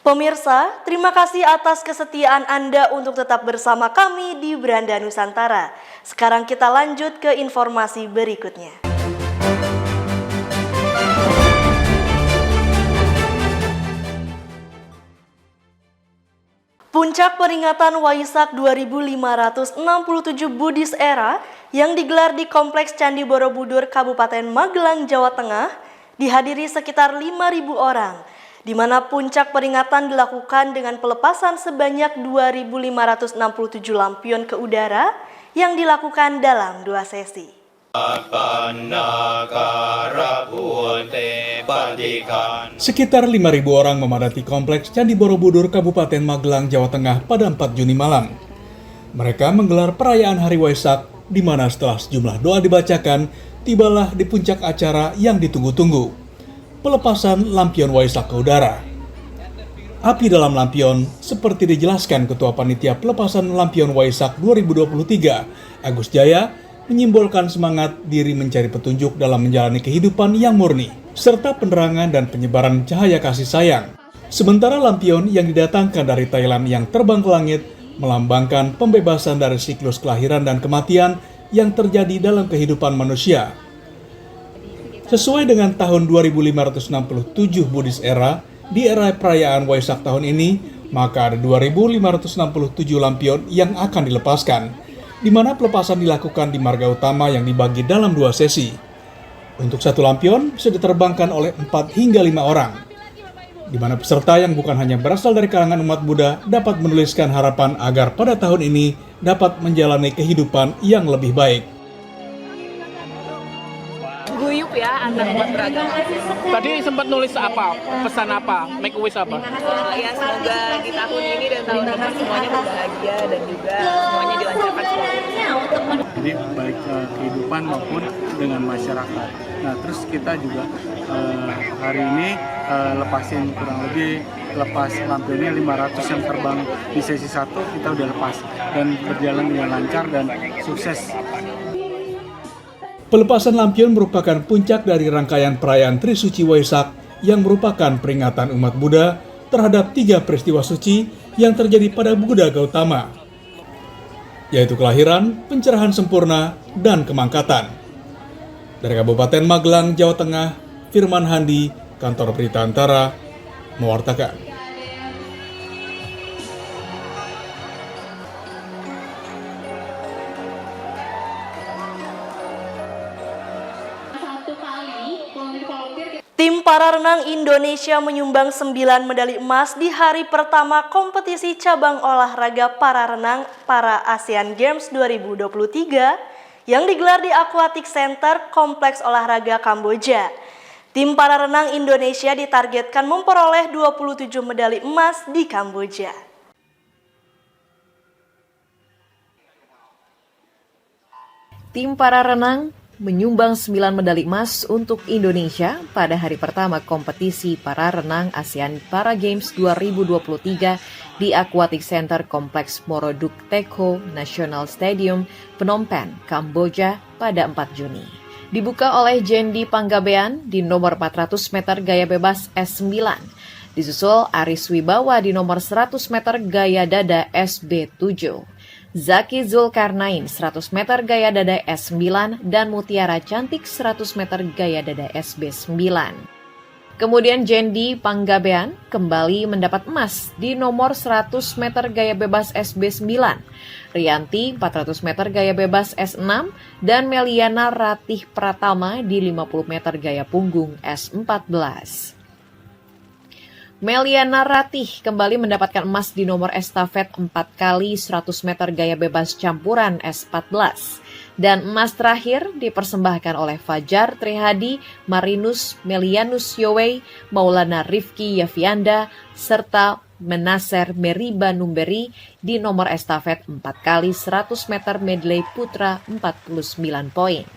Pemirsa, terima kasih atas kesetiaan Anda untuk tetap bersama kami di Beranda Nusantara. Sekarang kita lanjut ke informasi berikutnya. Puncak peringatan Waisak 2567 Buddhist Era yang digelar di Kompleks Candi Borobudur, Kabupaten Magelang, Jawa Tengah, dihadiri sekitar 5.000 orang, di mana puncak peringatan dilakukan dengan pelepasan sebanyak 2.567 lampion ke udara yang dilakukan dalam 2 sesi. Sekitar 5.000 orang memadati Kompleks Candi Borobudur, Kabupaten Magelang, Jawa Tengah pada 4 Juni malam. Mereka menggelar perayaan Hari Waisak, di mana setelah sejumlah doa dibacakan, tibalah di puncak acara yang ditunggu-tunggu, pelepasan lampion Waisak ke udara. Api dalam lampion, seperti dijelaskan Ketua Panitia Pelepasan Lampion Waisak 2023, Agus Jaya, menyimbolkan semangat diri mencari petunjuk dalam menjalani kehidupan yang murni, serta penerangan dan penyebaran cahaya kasih sayang. Sementara lampion yang didatangkan dari Thailand yang terbang ke langit melambangkan pembebasan dari siklus kelahiran dan kematian yang terjadi dalam kehidupan manusia. Sesuai dengan tahun 2567 Buddhist Era, di era perayaan Waisak tahun ini, maka ada 2.567 lampion yang akan dilepaskan, di mana pelepasan dilakukan di marga utama yang dibagi dalam 2 sesi. Untuk satu lampion bisa diterbangkan oleh 4 hingga 5 orang, di mana peserta yang bukan hanya berasal dari kalangan umat Buddha dapat menuliskan harapan agar pada tahun ini dapat menjalani kehidupan yang lebih baik. Guyup ya antar umat beragama. Tadi sempat nulis apa? Pesan apa? Make a wish apa? Ya semoga di tahun ini dan tahun depan semuanya berbahagia dan juga semuanya dilancarkan semuanya. Jadi baik kehidupan maupun dengan masyarakat. Nah terus kita juga hari ini lepasin kurang lebih lepas lampionnya 500 yang terbang di sesi 1 kita udah lepas dan berjalan dengan lancar dan sukses. Pelepasan lampion merupakan puncak dari rangkaian perayaan Trisuci Waisak yang merupakan peringatan umat Buddha terhadap 3 peristiwa suci yang terjadi pada Buddha Gautama, yaitu kelahiran, pencerahan sempurna, dan kemangkatan. Dari Kabupaten Magelang, Jawa Tengah, Firman Handi, Kantor Berita Antara, mewartakan. Tim para renang Indonesia menyumbang 9 medali emas di hari pertama kompetisi cabang olahraga para renang para Asian Games 2023 yang digelar di Aquatic Center Kompleks Olahraga Kamboja. Tim para renang Indonesia ditargetkan memperoleh 27 medali emas di Kamboja. Tim para renang menyumbang 9 medali emas untuk Indonesia pada hari pertama kompetisi para renang ASEAN Para Games 2023 di Aquatic Center Kompleks Moroduk Teko National Stadium, Phnom Penh, Kamboja pada 4 Juni. Dibuka oleh Jendi Panggabean di nomor 400 meter gaya bebas S9. Disusul Aris Wibawa di nomor 100 meter gaya dada SB7. Zaki Zulkarnain 100 meter gaya dada S9 dan Mutiara Cantik 100 meter gaya dada SB9. Kemudian Jendi Panggabean kembali mendapat emas di nomor 100 meter gaya bebas SB9, Rianti 400 meter gaya bebas S6, dan Meliana Ratih Pratama di 50 meter gaya punggung S14. Meliana Ratih kembali mendapatkan emas di nomor estafet 4 kali 100 meter gaya bebas campuran S14. Dan emas terakhir dipersembahkan oleh Fajar Trihadi, Marinus Melianus Yowei, Maulana Rifki Yafianda, serta Menaser Meriba Numberi di nomor estafet 4 kali 100 meter medley putra 49 poin.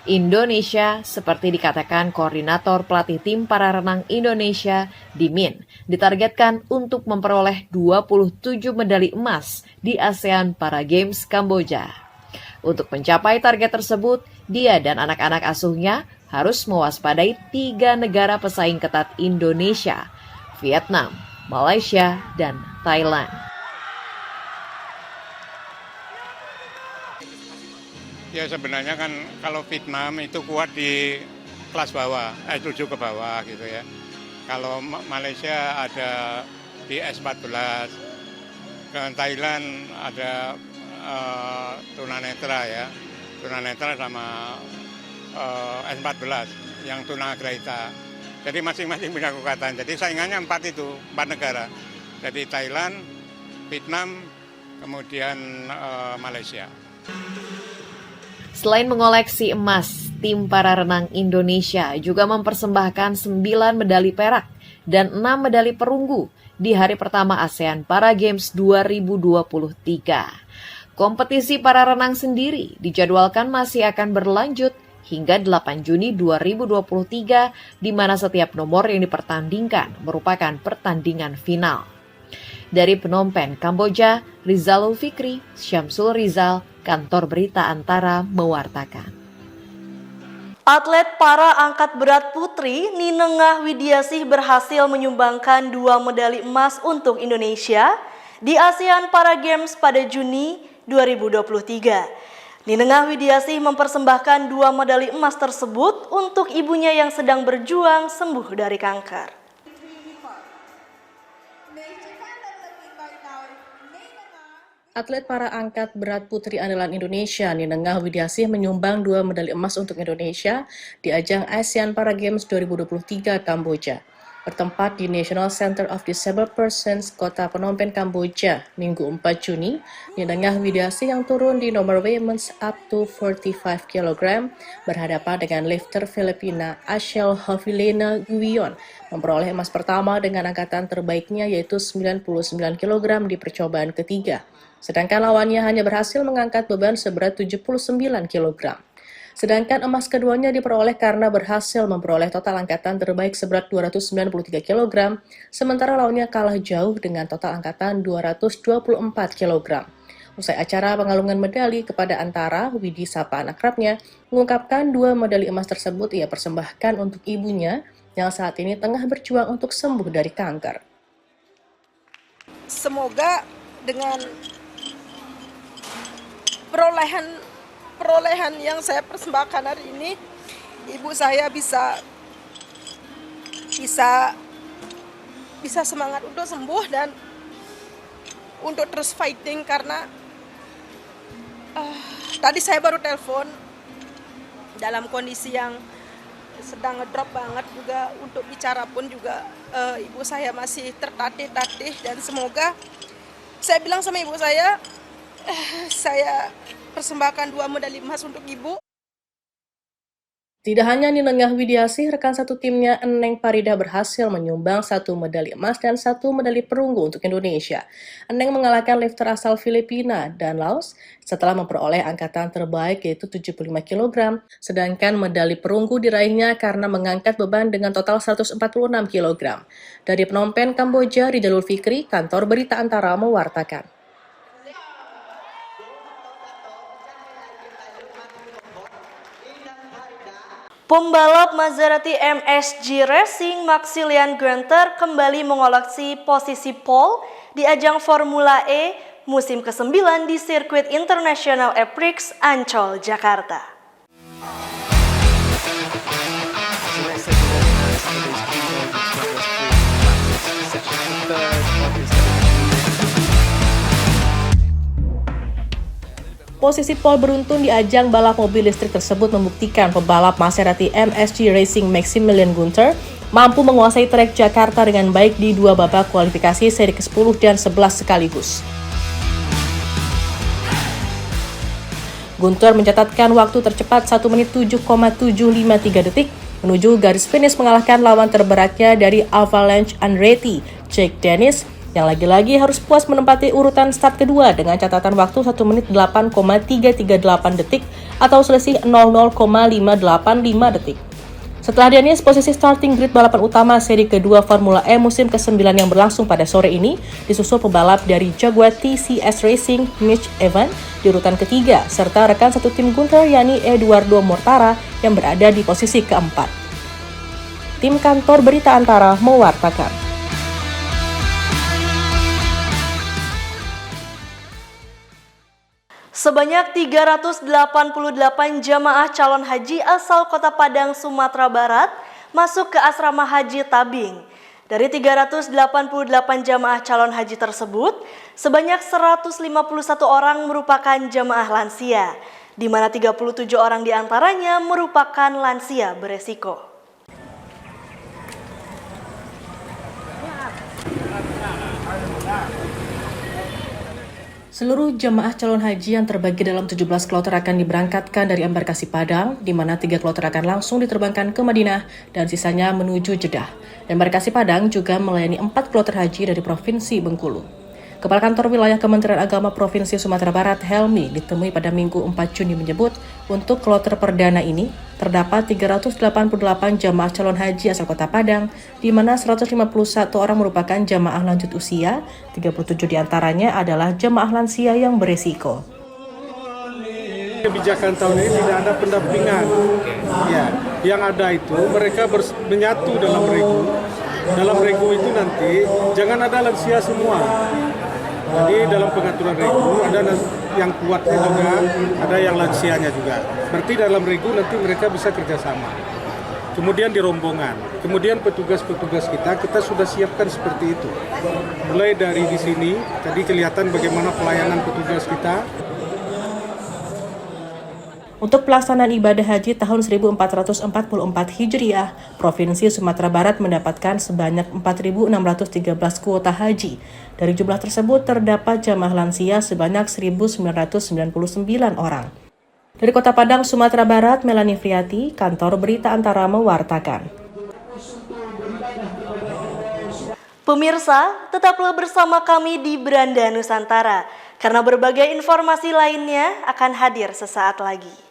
Indonesia, seperti dikatakan koordinator pelatih tim para renang Indonesia, Dimin, ditargetkan untuk memperoleh 27 medali emas di ASEAN Para Games Kamboja. Untuk mencapai target tersebut, dia dan anak-anak asuhnya harus mewaspadai 3 negara pesaing ketat Indonesia, Vietnam, Malaysia, dan Thailand. Ya sebenarnya kan kalau Vietnam itu kuat di kelas bawah, 7 ke bawah gitu ya. Kalau Malaysia ada di S14, ke Thailand ada tunanetra ya, tunanetra sama S14 yang tunagrahita. Jadi masing-masing punya kekuatan. Jadi saingannya 4 negara. Jadi Thailand, Vietnam, kemudian Malaysia. Selain mengoleksi emas, tim para renang Indonesia juga mempersembahkan 9 medali perak dan 6 medali perunggu di hari pertama ASEAN Para Games 2023. Kompetisi para renang sendiri dijadwalkan masih akan berlanjut hingga 8 Juni 2023, di mana setiap nomor yang dipertandingkan merupakan pertandingan final. Dari Phnom Penh, Kamboja, Rizalul Fikri, Syamsul Rizal, Kantor Berita Antara mewartakan. Atlet para angkat berat putri Ninengah Widiasih berhasil menyumbangkan 2 medali emas untuk Indonesia di ASEAN Para Games pada Juni 2023. Ninengah Widiasih mempersembahkan 2 medali emas tersebut untuk ibunya yang sedang berjuang sembuh dari kanker. Atlet para angkat berat putri andalan Indonesia, Ninengah Widiasih menyumbang 2 medali emas untuk Indonesia di ajang ASEAN Para Games 2023 Kamboja. Bertempat di National Center of Disabled Persons, Kota Phnom Penh, Kamboja, Minggu 4 Juni, Ninengah Widiasih yang turun di nomor women's up to 45 kg berhadapan dengan lifter Filipina Ashel Hovilena Guion memperoleh emas pertama dengan angkatan terbaiknya yaitu 99 kg di percobaan ketiga. Sedangkan lawannya hanya berhasil mengangkat beban seberat 79 kg. Sedangkan emas keduanya diperoleh karena berhasil memperoleh total angkatan terbaik seberat 293 kg, sementara lawannya kalah jauh dengan total angkatan 224 kg. Usai acara pengalungan medali kepada Antara, Widi sapaan akrabnya mengungkapkan 2 medali emas tersebut ia persembahkan untuk ibunya yang saat ini tengah berjuang untuk sembuh dari kanker. Semoga dengan perolehan yang saya persembahkan hari ini, ibu saya bisa semangat untuk sembuh dan untuk terus fighting, karena tadi saya baru telepon dalam kondisi yang sedang ngedrop banget juga, untuk bicara pun juga ibu saya masih tertatih-tatih, dan semoga saya bilang sama ibu saya persembahkan 2 medali emas untuk ibu. Tidak hanya Ninengah Widiasih, rekan satu timnya Eneng Parida berhasil menyumbang 1 medali emas dan 1 medali perunggu untuk Indonesia. Eneng mengalahkan lifter asal Filipina dan Laos setelah memperoleh angkatan terbaik yaitu 75 kg, sedangkan medali perunggu diraihnya karena mengangkat beban dengan total 146 kg. Dari Phnom Penh, Kamboja, Rizalul Fikri, Kantor Berita Antara mewartakan. Pembalap Maserati MSG Racing Maximilian Gunter kembali mengoleksi posisi pole di ajang Formula E musim ke-9 di sirkuit International Prix Ancol, Jakarta. Posisi pole beruntun di ajang balap mobil listrik tersebut membuktikan pembalap Maserati MSG Racing Maximilian Gunter mampu menguasai trek Jakarta dengan baik di 2 babak kualifikasi seri ke-10 dan 11 sekaligus. Gunter mencatatkan waktu tercepat 1 menit 7,753 detik menuju garis finish mengalahkan lawan terberatnya dari Avalanche Andretti, Jake Dennis, yang lagi-lagi harus puas menempati urutan start kedua dengan catatan waktu 1 menit 8,338 detik atau selisih 00,585 detik. Setelah Dennis, posisi starting grid balapan utama seri kedua Formula E musim ke-9 yang berlangsung pada sore ini disusul pembalap dari Jaguar TCS Racing, Mitch Evans, di urutan ketiga, serta rekan satu tim Gunter yakni Eduardo Mortara yang berada di posisi keempat. Tim Kantor Berita Antara mewartakan. Sebanyak 388 jamaah calon haji asal Kota Padang, Sumatera Barat masuk ke asrama haji Tabing. Dari 388 jamaah calon haji tersebut, sebanyak 151 orang merupakan jamaah lansia, di mana 37 orang diantaranya merupakan lansia beresiko. Seluruh jemaah calon haji yang terbagi dalam 17 kloter akan diberangkatkan dari embarkasi Padang, di mana 3 kloter akan langsung diterbangkan ke Madinah dan sisanya menuju Jeddah. Embarkasi Padang juga melayani 4 kloter haji dari Provinsi Bengkulu. Kepala Kantor Wilayah Kementerian Agama Provinsi Sumatera Barat, Helmi, ditemui pada Minggu 4 Juni menyebut, untuk kloter perdana ini terdapat 388 jamaah calon haji asal Kota Padang, di mana 151 orang merupakan jamaah lanjut usia, 37 diantaranya adalah jamaah lansia yang beresiko. Kebijakan tahun ini tidak ada pendampingan. Ya, yang ada itu mereka menyatu dalam regu. Dalam regu itu nanti jangan ada lansia semua. Jadi dalam pengaturan regu ada yang kuatnya juga, ada yang lansianya juga. Berarti dalam regu nanti mereka bisa kerjasama. Kemudian di rombongan, kemudian petugas-petugas kita sudah siapkan seperti itu. Mulai dari di sini, tadi kelihatan bagaimana pelayanan petugas kita. Untuk pelaksanaan ibadah haji tahun 1444 Hijriah, Provinsi Sumatera Barat mendapatkan sebanyak 4.613 kuota haji. Dari jumlah tersebut terdapat jamaah lansia sebanyak 1.999 orang. Dari Kota Padang, Sumatera Barat, Melanie Friati, Kantor Berita Antara mewartakan. Pemirsa, tetaplah bersama kami di Beranda Nusantara, karena berbagai informasi lainnya akan hadir sesaat lagi.